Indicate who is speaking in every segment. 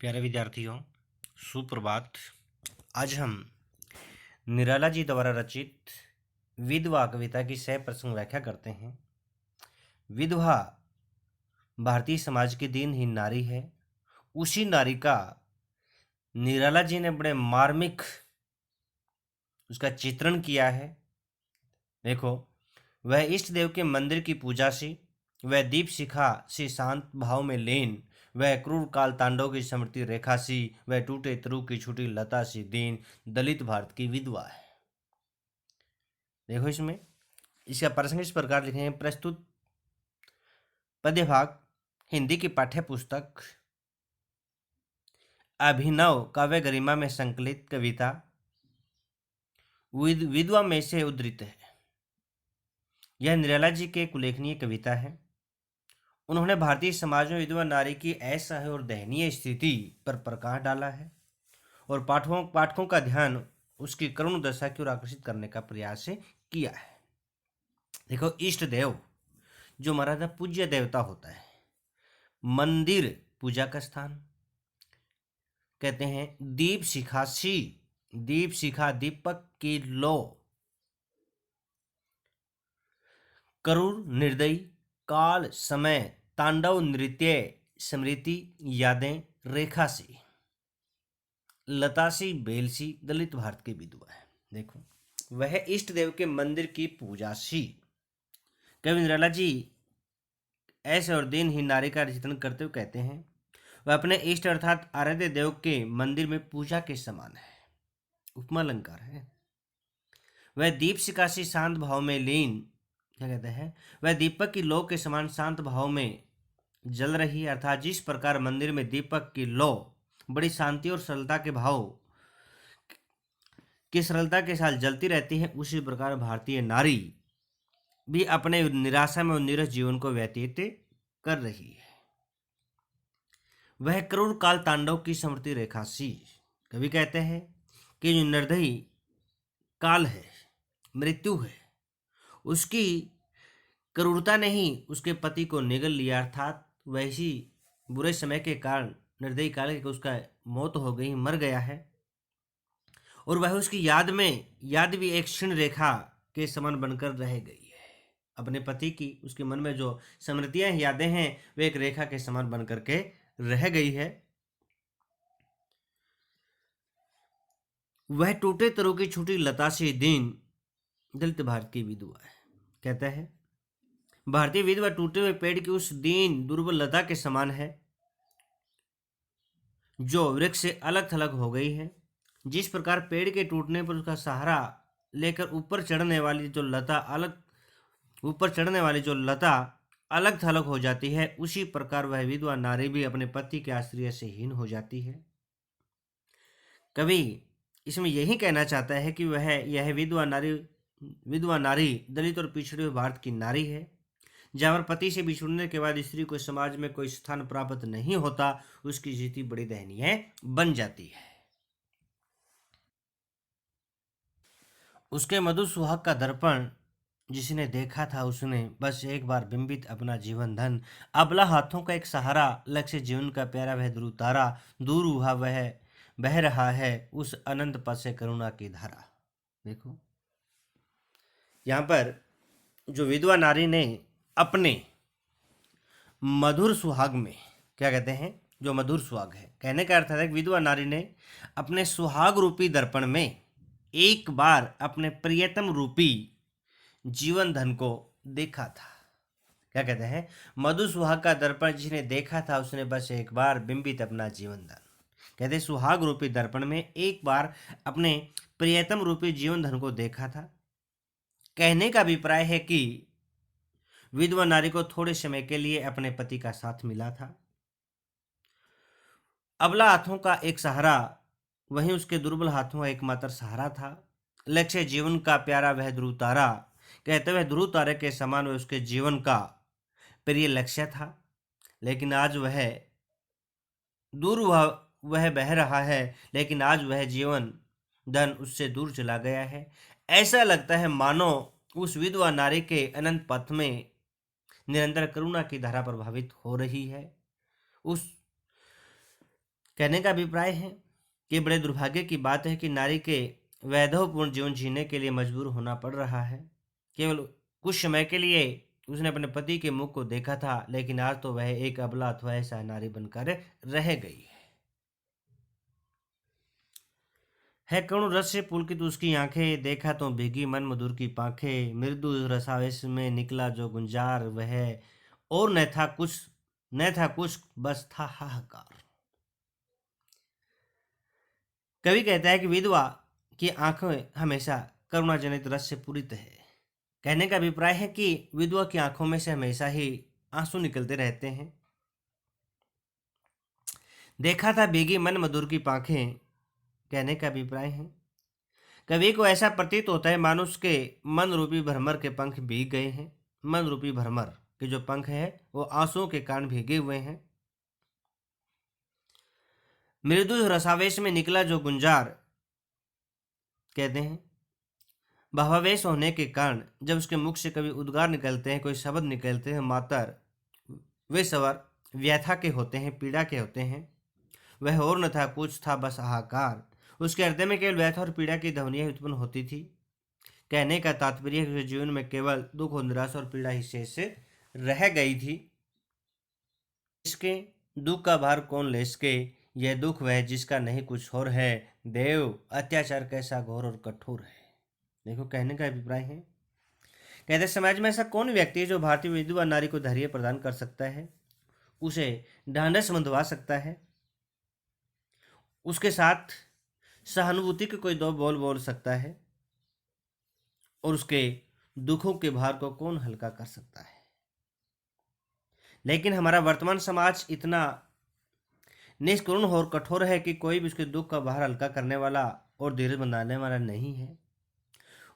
Speaker 1: प्यारे विद्यार्थियों, सुप्रभात। आज हम निराला जी द्वारा रचित विधवा कविता की सह प्रसंग व्याख्या करते हैं। विधवा भारतीय समाज की दीनहीन नारी है। उसी नारी का निराला जी ने बड़े मार्मिक उसका चित्रण किया है। देखो, वह इष्ट देव के मंदिर की पूजा से, वह दीप शिखा से शांत भाव में लीन, वह क्रूर काल तांडव की स्मृति रेखा सी, वह टूटे तरु की छूटी लता सी दीन, दलित भारत की विधवा है। देखो, इसमें इसका प्रसंग इस प्रकार लिखे हैं। प्रस्तुत पद्य भाग हिंदी की पाठ्य पुस्तक अभिनव काव्य गरिमा में संकलित कविता विधवा में से उद्धृत है। यह निराला जी की एक उल्लेखनीय कविता है। उन्होंने भारतीय समाज में विधवा नारी की असह्य और दयनीय स्थिति पर प्रकाश डाला है और पाठकों का ध्यान उसकी करुण दशा की ओर आकर्षित करने का प्रयास किया है। देखो, इष्ट देव जो हमारा पूज्य देवता होता है, मंदिर पूजा का स्थान, कहते हैं दीप शिखासी, दीप शिखा दीपक की लो, करूर निर्दयी काल समय तांडव नृत्य स्मृति यादें रेखा सी, लता सी बेलसी दलित भारत की विधवा है। देखो, वह इष्ट देव के मंदिर की पूजा सी। कवि निराला जी ऐसे और दिनहीन नारी का चित्रण करते हुए कहते हैं वह अपने इष्ट अर्थात आराध्य देव के मंदिर में पूजा के समान है। उपमा अलंकार है। वह दीप शिकासी शांत भाव में लीन, क्या कहते हैं, वह दीपक की लौ के समान शांत भाव में जल रही है। अर्थात जिस प्रकार मंदिर में दीपक की लौ बड़ी शांति और सरलता के साथ जलती रहती है, उसी प्रकार भारतीय नारी भी अपने निराशा में और नीरस जीवन को व्यतीत कर रही है। वह क्रूर काल तांडव की स्मृति रेखा सी। कवि कहते हैं कि जो निर्दयी काल है, मृत्यु है, उसकी क्रूरता ने ही उसके पति को निगल लिया। अर्थात वैसी बुरे समय के कारण निर्दयी काल के उसका मौत हो गई, मर गया है और वह उसकी याद भी एक क्षीण रेखा के समान बनकर रह गई है। अपने पति की उसके मन में जो स्मृतियां यादें हैं वे एक रेखा के समान बनकर के रह गई है। वह टूटे तरों की छूटी लता सी दीन दलित भारत की विधवा है। कहता है भारतीय विधवा टूटे हुए पेड़ की उस दीन दुर्बल लता के समान है जो वृक्ष से अलग थलग हो गई है। जिस प्रकार पेड़ के टूटने पर उसका सहारा लेकर ऊपर चढ़ने वाली जो लता अलग थलग हो जाती है, उसी प्रकार वह विधवा नारी भी अपने पति के आश्रय से हीन हो जाती है। कवि इसमें यही कहना चाहता है कि यह विधवा नारी दलित और पिछड़े हुए भारत की नारी है। जहाँ पर पति से बिछुड़ने के बाद स्त्री को समाज में कोई स्थान प्राप्त नहीं होता, उसकी स्थिति बड़ी दयनीय बन जाती है। उसके मधुर सुहाग का दर्पण जिसने देखा था, उसने बस एक बार बिंबित अपना जीवन धन, अबला हाथों का एक सहारा, लक्ष्य जीवन का प्यारा वह ध्रुव तारा, दूर हुआ वह बह रहा है उस अनंत पद से करुणा की धारा। देखो, यहाँ पर जो विधवा नारी ने अपने मधुर सुहाग में, क्या कहते हैं, जो मधुर सुहाग है, कहने का अर्थ है कि विधवा नारी ने अपने सुहाग रूपी दर्पण में एक बार अपने प्रियतम रूपी जीवन धन को देखा था। क्या कहते हैं, मधुर सुहाग का दर्पण जिसने देखा था, उसने बस एक बार बिंबित अपना जीवन धन, कहते सुहाग रूपी दर्पण में एक बार अपने प्रियतम रूपी जीवन धन को देखा था। कहने का अभिप्राय है कि विधवा नारी को थोड़े समय के लिए अपने पति का साथ मिला था। अबला हाथों का एक सहारा वहीं उसके दुर्बल हाथों का एकमात्र सहारा था। लक्ष्य जीवन का प्यारा वह ध्रुव तारा, कहते हुए ध्रुव तारे के समान वह उसके जीवन का प्रिय लक्ष्य था। लेकिन आज वह बह रहा है, लेकिन आज वह जीवन धन उससे दूर चला गया है। ऐसा लगता है मानो उस विधवा नारी के अनंत पथ में निरंतर करुणा की धारा प्रभावित हो रही है। कहने का अभिप्राय है कि बड़े दुर्भाग्य की बात है कि नारी के वैधवपूर्ण जीवन जीने के लिए मजबूर होना पड़ रहा है। केवल कुछ समय के लिए उसने अपने पति के मुख को देखा था, लेकिन आज तो वह एक अबला अथवा ऐसा नारी बनकर रह गई है करुण रस से पुलकित उसकी आंखें, देखा तो भीगी मन मधुर की पांखें, मृदु रसावेश में निकला जो गुंजार वह, और न था कुछ बस था हाहाकार। कवि कहता है कि विधवा की आंखें हमेशा करुणा जनित रस से पूरित है। कहने का अभिप्राय है कि विधवा की आंखों में से हमेशा ही आंसू निकलते रहते हैं। देखा था भीगी मन मधुर की पांखें, कहने का अभिप्राय है कवि को ऐसा प्रतीत होता है मानो उसके मन रूपी भ्रमर के पंख भीग गए हैं। मन रूपी भ्रमर के जो पंख है वो आंसुओं के कारण भीगे हुए हैं। मृदु रसावेश में निकला जो गुंजार, कहते हैं भावावेश होने के कारण जब उसके मुख से कभी उद्गार निकलते हैं, कोई शब्द निकलते हैं मातर, वे सवर व्यथा के होते हैं, पीड़ा के होते हैं। वह और न था कुछ था बस हाहाकार। उसके हृदय में केवल व्यथा और पीड़ा की ध्वनियां उत्पन्न होती थी। कहने का तात्पर्य है कि उसके जीवन में केवल दुख और निराशा और पीड़ा ही शेष से रह गई थी। इसके दुख का भार कौन ले सके, यह दुख वह जिसका नहीं कुछ और है। देव अत्याचार कैसा घोर और कठोर है। देखो कहने का अभिप्राय है कहते समाज में ऐसा कौन व्यक्ति है जो भारतीय विधवा नारी को धैर्य प्रदान कर सकता है, उसे ढांढस बंधवा सकता है, उसके साथ सहानुभूति के कोई दो बोल बोल सकता है, और उसके दुखों के भार को कौन हल्का कर सकता है। लेकिन हमारा वर्तमान समाज इतना निष्करुण और कठोर है कि कोई भी उसके दुख का भार हल्का करने वाला और धीरज बंधाने वाला नहीं है।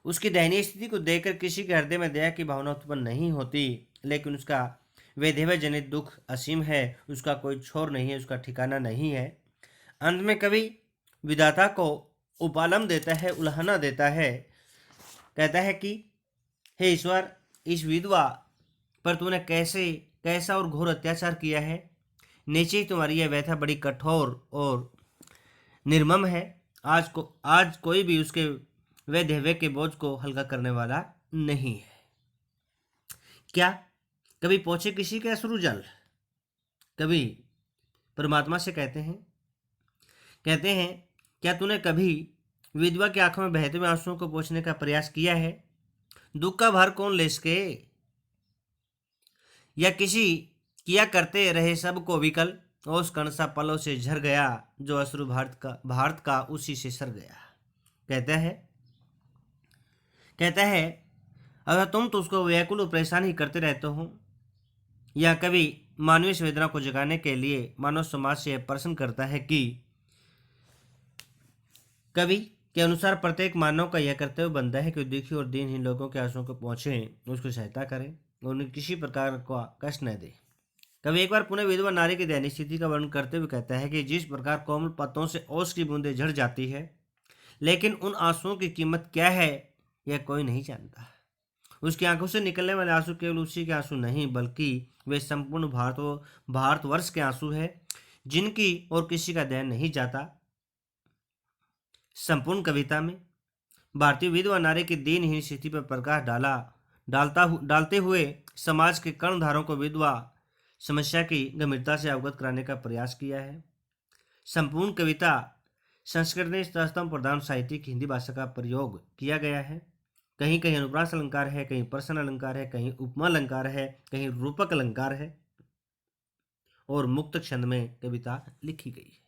Speaker 1: उसकी दयनीय स्थिति को देखकर किसी के हृदय में दया की भावना उत्पन्न नहीं होती, लेकिन उसका वैधव्य जनित दुख असीम है। उसका कोई छोर नहीं है, उसका ठिकाना नहीं है। अंत में कवि विधाता को उपालम देता है, उल्हाना देता है। कहता है कि हे ईश्वर, इस विधवा पर तूने कैसा और घोर अत्याचार किया है। नीचे तुम्हारी यह व्यथा बड़ी कठोर और निर्मम है। आज कोई भी उसके वैधव्य के बोझ को हल्का करने वाला नहीं है। क्या कभी पहुंचे किसी के अश्रु जल। कभी परमात्मा से कहते हैं क्या तूने कभी विधवा की आंखों में बहते हुए आंसुओं को पोंछने का प्रयास किया है। दुख का भार कौन ले सके, या किसी किया करते रहे सब को विकल, ओस कण सा पलों से झर गया जो अश्रु भारत का उसी से सर गया। कहता है अगर तुम तो उसको व्याकुल और परेशान ही करते रहते हो। यह कवि मानवीय संवेदना को जगाने के लिए मानव समाज से प्रश्न करता है कि कवि के अनुसार प्रत्येक मानव का यह कर्तव्य बनता है कि दुखी और दीनहीन लोगों के आंसुओं को पहुंचे, उसको सहायता करें और उन्हें किसी प्रकार का कष्ट न दे। कवि एक बार पुनः विधवा नारी की दयनीय स्थिति का वर्णन करते हुए कहता है कि जिस प्रकार कोमल पत्तों से ओस की बूंदें झड़ जाती है, लेकिन उन आंसुओं की कीमत क्या है यह कोई नहीं जानता। उसकी आंखों से निकलने वाले आंसू केवल उसी के आंसू नहीं, बल्कि वे संपूर्ण भारतवर्ष के आंसू है जिनकी और किसी का ध्यान नहीं जाता। संपूर्ण कविता में भारतीय विधवा नारी की दीनहीन स्थिति पर प्रकाश डालते हुए समाज के कर्णधारों को विधवा समस्या की गंभीरता से अवगत कराने का प्रयास किया है। संपूर्ण कविता संस्कृत में स्तम प्रधान साहित्य की हिंदी भाषा का प्रयोग किया गया है। कहीं कहीं अनुप्रास अलंकार है, कहीं प्रश्न अलंकार है, कहीं उपमा अलंकार है, कहीं रूपक अलंकार है, और मुक्त छंद में कविता लिखी गई है।